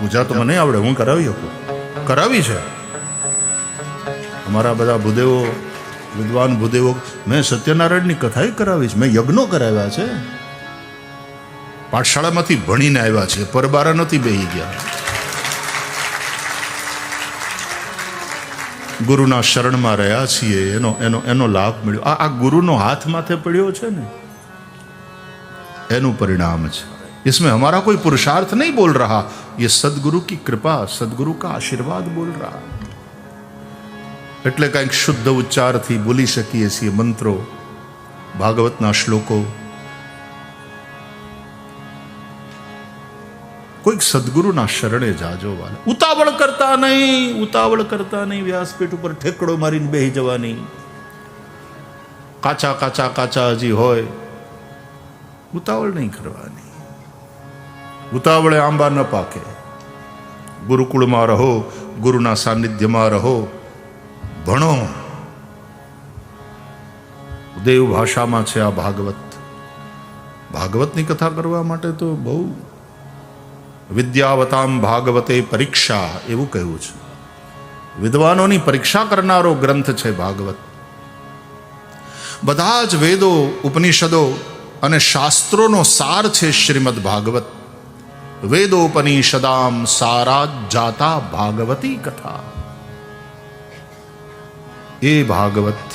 પૂજા તો મને આવડે, હું કરાવી શકું, કરાવી છે અમારા બધા ભૂદેવો, વિદ્વાન ભૂદેવો. મેં સત્યનારાયણની કથા કરાવી છે, મેં યજ્ઞો કરાવ્યા છે, પાઠશાળામાંથી ભણીને આવ્યા છે, પરબારા નથી બેહી ગયા. ગુરુના શરણમાં રહ્યા છીએ, એનો લાભ મળ્યો. આ ગુરુનો હાથ માથે પડ્યો છે ને, એનું પરિણામ છે. इसमें हमारा कोई पुरुषार्थ नहीं बोल रहा, ये सदगुरु की कृपा, सदगुरु का आशीर्वाद बोल रहा. એટલે કંઈક શુદ્ધ ઉચ્ચારથી બોલી શકીએ છીએ મંત્રો, ભાગવતના શ્લોકો. કોઈક સદગુરુના શરણે જાજો વાલે. ઉતાવળ કરતા નહીં વ્યાસપીઠ ઉપર ઠેકડો મારીને બેહી જવાની. કાચા હજી હોય, ઉતાવળ નહીં કરવાની. ઉતાવળે આંબા ન પાકે. ગુરુકુળમાં રહો, ગુરુના સાનિધ્યમાં રહો, ભણો. દેવ ભાષામાં છે આ ભાગવત. ભાગવતની કથા કરવા માટે તો બહુ વિદ્યાવતામ ભાગવતે પરીક્ષા એવું કહ્યું છે. વિદ્વાનોની પરીક્ષા કરનારો ગ્રંથ છે ભાગવત. બધા જ વેદો, ઉપનિષદો અને શાસ્ત્રોનો સાર છે શ્રીમદ ભાગવત. વેદોપનિષદામ સારા જાતા ભાગવતી કથા. એ ભાગવત